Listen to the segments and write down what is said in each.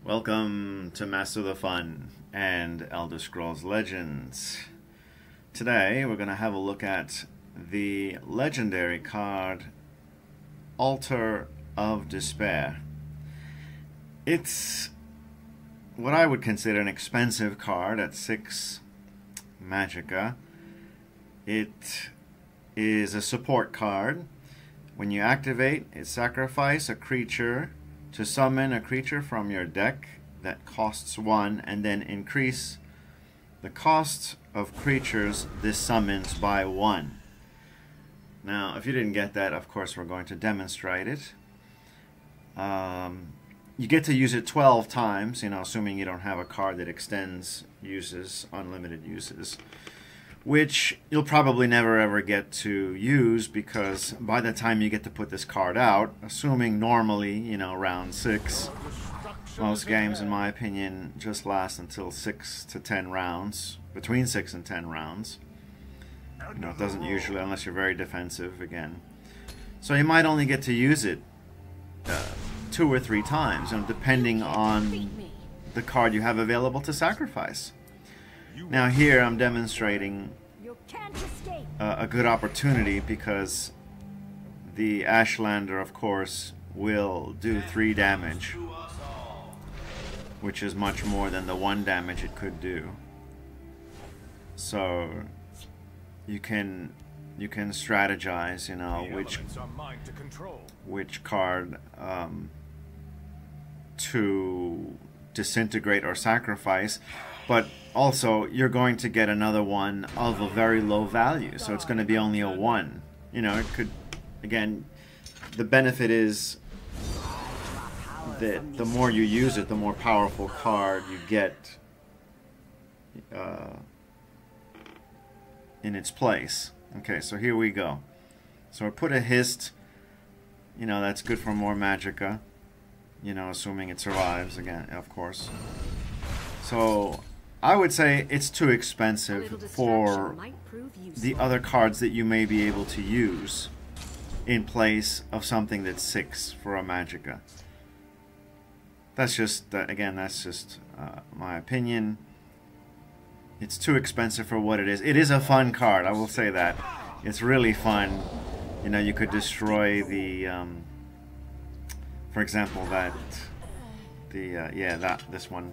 Welcome to Master the Fun and Elder Scrolls Legends. Today we're going to have a look at the legendary card Altar of Despair. It's what I would consider an expensive card at 6 magicka. It is a support card. When you activate it, sacrifice a creature to summon a creature from your deck that costs 1 and then increase the cost of creatures this summons by 1. Now, if you didn't get that, of course, we're going to demonstrate it. You get to use it 12 times, assuming you don't have a card that extends uses, unlimited uses, which you'll probably never ever get to use, because by the time you get to put this card out, assuming normally, round 6, most games, in my opinion, just last until 6 to 10 rounds, between 6 and 10 rounds. It doesn't usually, unless you're very defensive, again. So you might only get to use it 2 or 3 times, depending on the card you have available to sacrifice. Now here I'm demonstrating a good opportunity, because the Ashlander, of course, will do 3 damage, which is much more than the 1 damage it could do. So you can strategize, which card to disintegrate or sacrifice. But also, you're going to get another one of a very low value, so it's going to be only a 1. It could, again, the benefit is that the more you use it, the more powerful card you get in its place. Okay, so here we go. So I put a Hist, that's good for more magicka, assuming it survives, again, of course. So I would say it's too expensive for the other cards that you may be able to use in place of something that's 6 for a magicka. That's just, again, that's just my opinion. It's too expensive for what it is. It is a fun card, I will say that. It's really fun. You could destroy the, for example, this one,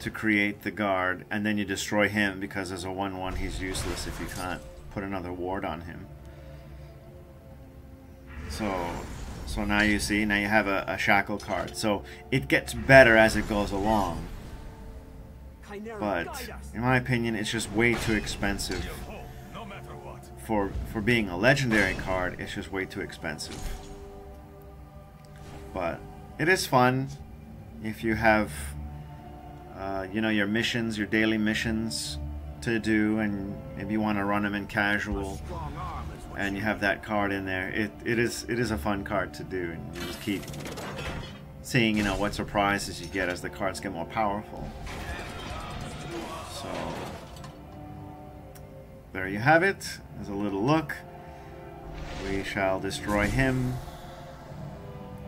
to create the guard, and then you destroy him, because as a 1/1 he's useless if you can't put another ward on him. So now you see, now you have a shackle card. So it gets better as it goes along. But in my opinion, it's just way too expensive. For being a legendary card, it's just way too expensive. But it is fun if you have your missions, your daily missions to do, and if you want to run them in casual and you have that card in there, it is a fun card to do, and you just keep seeing what surprises you get as the cards get more powerful. So there you have it. There's a little look. We shall destroy him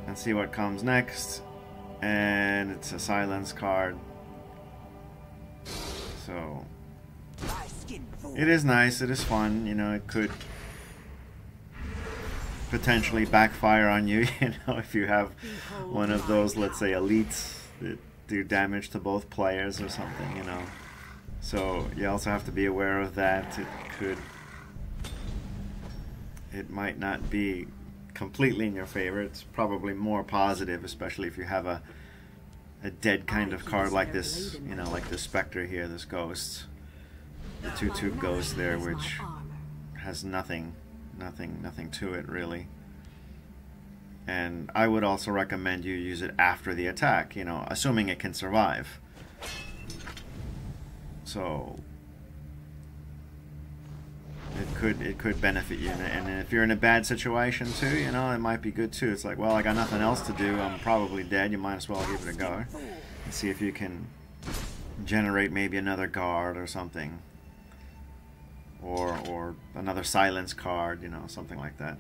and see what comes next. And it's a silence card. So it is nice, it is fun, it could potentially backfire on you, if you have one of those, let's say, elites that do damage to both players or something, So you also have to be aware of that. It might not be completely in your favor. It's probably more positive, especially if you have a dead kind of card like this, like this Spectre here, this Ghost. The 2/2 Ghost there, which has nothing to it, really. And I would also recommend you use it after the attack, assuming it can survive. So it could benefit you, and if you're in a bad situation too, it might be good too. It's like, well, I got nothing else to do, I'm probably dead, you might as well give it a go and see if you can generate maybe another guard or something. or another silence card, you know, something like that.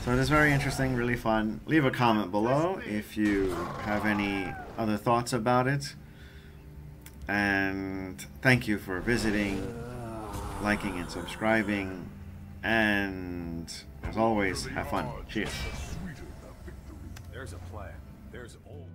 So it is very interesting, really fun. Leave a comment below if you have any other thoughts about it. And thank you for visiting, liking and subscribing. And as always, have fun. Cheers. There's a plan. There's old